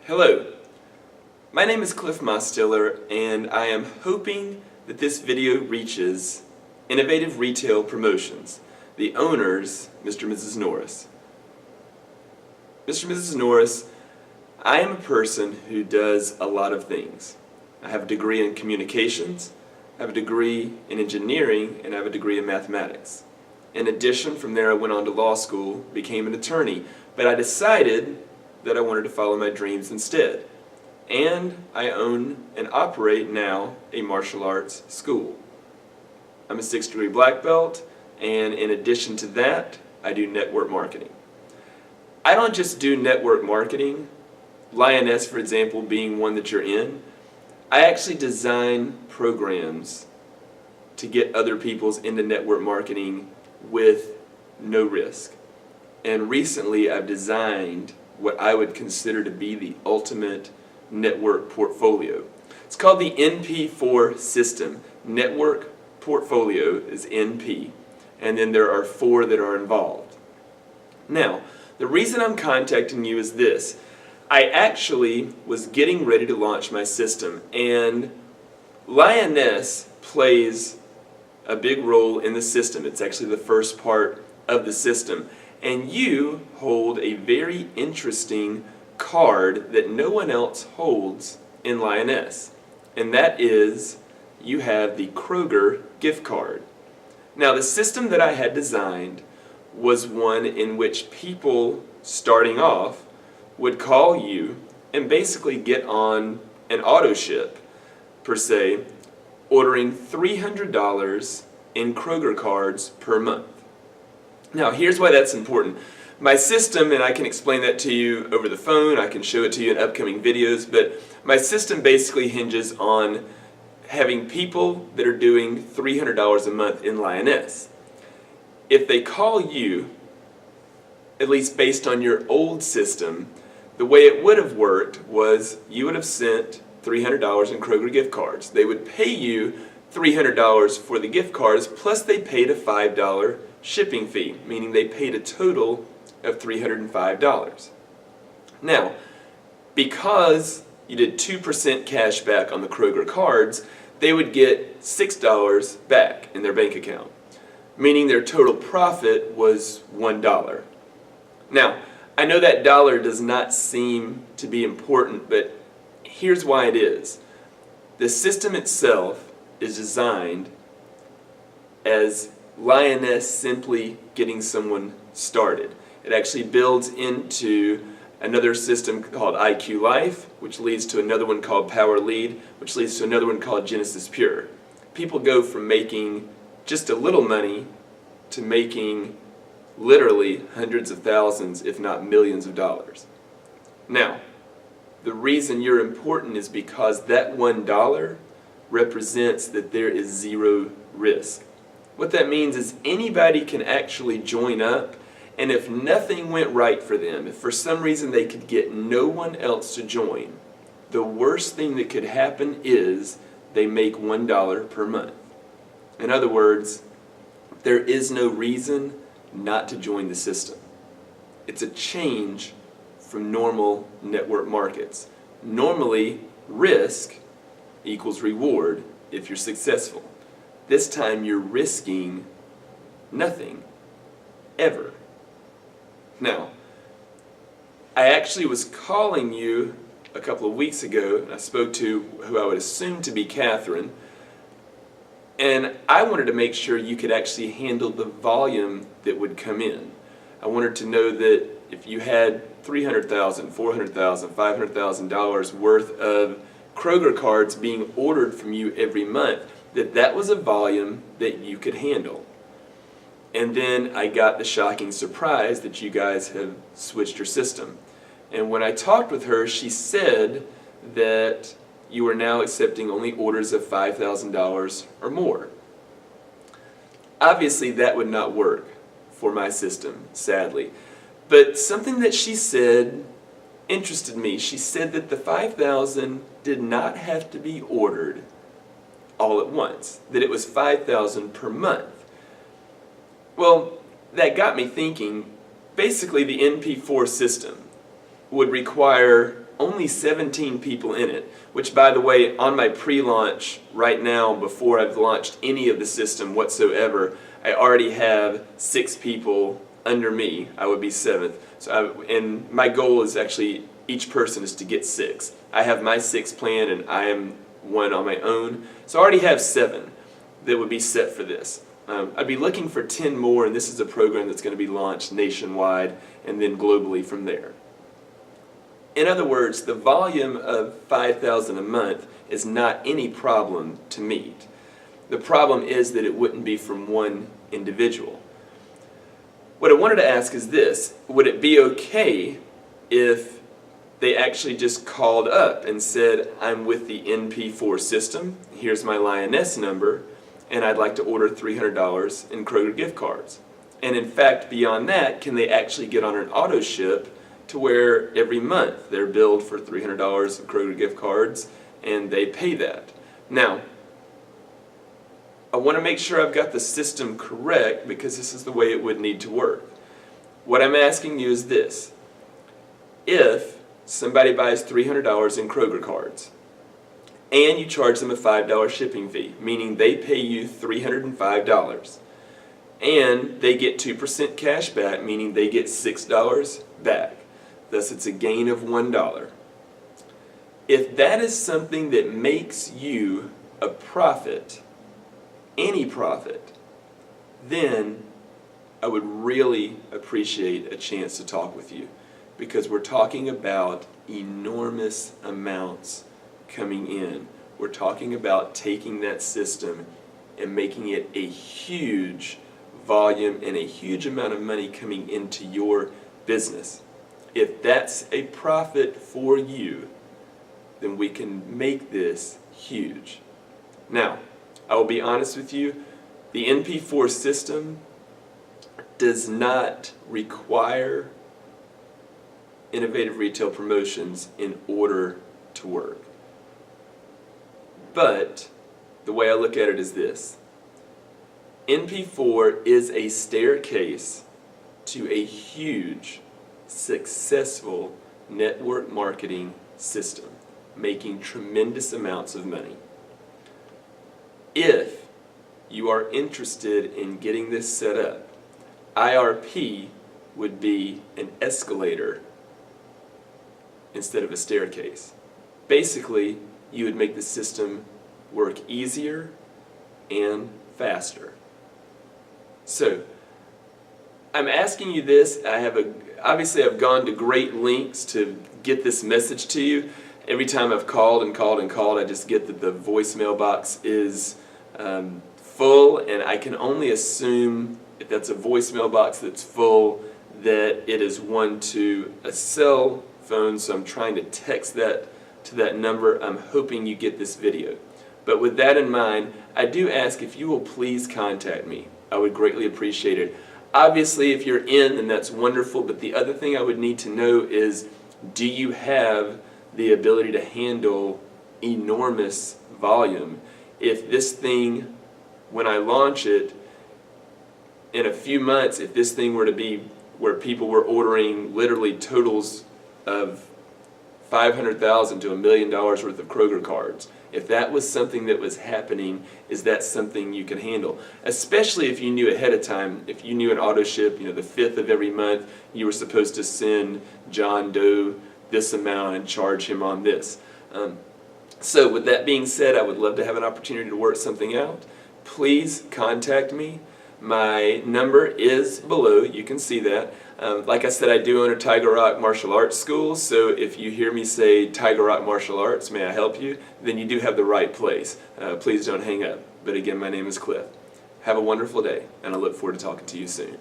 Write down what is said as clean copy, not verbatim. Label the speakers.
Speaker 1: Hello, my name is Cliff Mostiller, and I am hoping that this video reaches Innovative Retail Promotions, the owners, Mr. and Mrs. Norris. Mr. and Mrs. Norris, I am a person who does a lot of things. I have a degree in communications, I have a degree in engineering, and I have a degree in mathematics. In addition, from there I went on to law school, became an attorney, but I decided that I wanted to follow my dreams instead. And I own and operate now a martial arts school. I'm a 6th degree black belt, and in addition to that, I do network marketing. I don't just do network marketing, Lioness, for example, being one that you're in. I actually design programs to get other people's into network marketing with no risk. And recently I've designed what I would consider to be the ultimate network portfolio. It's called the NP4 system. Network portfolio is NP, and then there are 4 that are involved. Now, the reason I'm contacting you is this. I actually was getting ready to launch my system, and Lioness plays a big role in the system. It's actually the first part of the system. And you hold a very interesting card that no one else holds in Lioness. And that is, you have the Kroger gift card. Now, the system that I had designed was one in which people starting off would call you and basically get on an auto ship, per se, ordering $300 in Kroger cards per month. Now, here's why that's important. My system, and I can explain that to you over the phone, I can show it to you in upcoming videos, but my system basically hinges on having people that are doing $300 a month in Lioness. If they call you, at least based on your old system, the way it would have worked was you would have sent $300 in Kroger gift cards. They would pay you $300 for the gift cards, plus they paid a $5 shipping fee, meaning they paid a total of $305. Now, because you did 2% cash back on the Kroger cards, they would get $6 back in their bank account, meaning their total profit was $1. Now, I know that dollar does not seem to be important, but here's why it is. The system itself is designed as Lioness simply getting someone started. It actually builds into another system called IQ Life, which leads to another one called Power Lead, which leads to another one called Genesis Pure. People go from making just a little money to making literally hundreds of thousands, if not millions of dollars. Now, the reason you're important is because that $1 represents that there is zero risk. What that means is anybody can actually join up, and if nothing went right for them, if for some reason they could get no one else to join, the worst thing that could happen is they make $1 per month. In other words, there is no reason not to join the system. It's a change from normal network markets. Normally, risk equals reward if you're successful. This time you're risking nothing, ever. Now, I actually was calling you a couple of weeks ago, and I spoke to who I would assume to be Catherine, and I wanted to make sure you could actually handle the volume that would come in. I wanted to know that if you had $300,000, $400,000, $500,000 worth of Kroger cards being ordered from you every month, that was a volume that you could handle. And then I got the shocking surprise that you guys have switched your system. And when I talked with her, she said that you are now accepting only orders of $5,000 or more. Obviously that would not work for my system, sadly. But something that she said interested me. She said that the $5,000 did not have to be ordered all at once, that it was $5,000 per month. Well, that got me thinking. Basically, the NP4 system would require only 17 people in it, which, by the way, on my pre-launch right now, before I've launched any of the system whatsoever, I already have 6 people under me. I would be 7th. And my goal is actually each person is to get 6. I have my 6 plan and I am one on my own. So I already have 7 that would be set for this. I'd be looking for 10 more, and this is a program that's going to be launched nationwide and then globally from there. In other words, the volume of 5,000 a month is not any problem to meet. The problem is that it wouldn't be from one individual. What I wanted to ask is this: would it be okay if they actually just called up and said, I'm with the NP4 system, here's my Lioness number, and I'd like to order $300 in Kroger gift cards? And in fact, beyond that, can they actually get on an auto ship to where every month they're billed for $300 in Kroger gift cards and they pay that? Now, I want to make sure I've got the system correct, because this is the way it would need to work. What I'm asking you is this: if somebody buys $300 in Kroger cards and you charge them a $5 shipping fee, meaning they pay you $305, and they get 2% cash back, meaning they get $6 back, thus it's a gain of $1. If that is something that makes you a profit, any profit, then I would really appreciate a chance to talk with you, because we're talking about enormous amounts coming in. We're talking about taking that system and making it a huge volume and a huge amount of money coming into your business. If that's a profit for you, then we can make this huge. Now, I will be honest with you, the NP4 system does not require innovative retail promotions in order to work. But the way I look at it is this: NP4 is a staircase to a huge, successful network marketing system, making tremendous amounts of money. If you are interested in getting this set up, IRP would be an escalator instead of a staircase. Basically, you would make the system work easier and faster. So, I'm asking you this. Obviously I've gone to great lengths to get this message to you. Every time I've called and called and called, I just get that the voicemail box is full, and I can only assume if that's a voicemail box that's full that it is one to a cell phone, so I'm trying to text that to that number. I'm hoping you get this video. But with that in mind, I do ask if you will please contact me. I would greatly appreciate it. Obviously, if you're in, then that's wonderful, but the other thing I would need to know is, do you have the ability to handle enormous volume? If this thing, when I launch it, in a few months, if this thing were to be where people were ordering literally totals of $500,000 to $1 million worth of Kroger cards, if that was something that was happening, is that something you can handle? Especially if you knew ahead of time, if you knew an auto ship, the 5th of every month, you were supposed to send John Doe this amount and charge him on this. So with that being said, I would love to have an opportunity to work something out. Please contact me. My number is below, you can see that. Like I said, I do own a Tiger Rock Martial Arts School, so if you hear me say Tiger Rock Martial Arts, may I help you? Then you do have the right place. Please don't hang up. But again, my name is Cliff. Have a wonderful day, and I look forward to talking to you soon.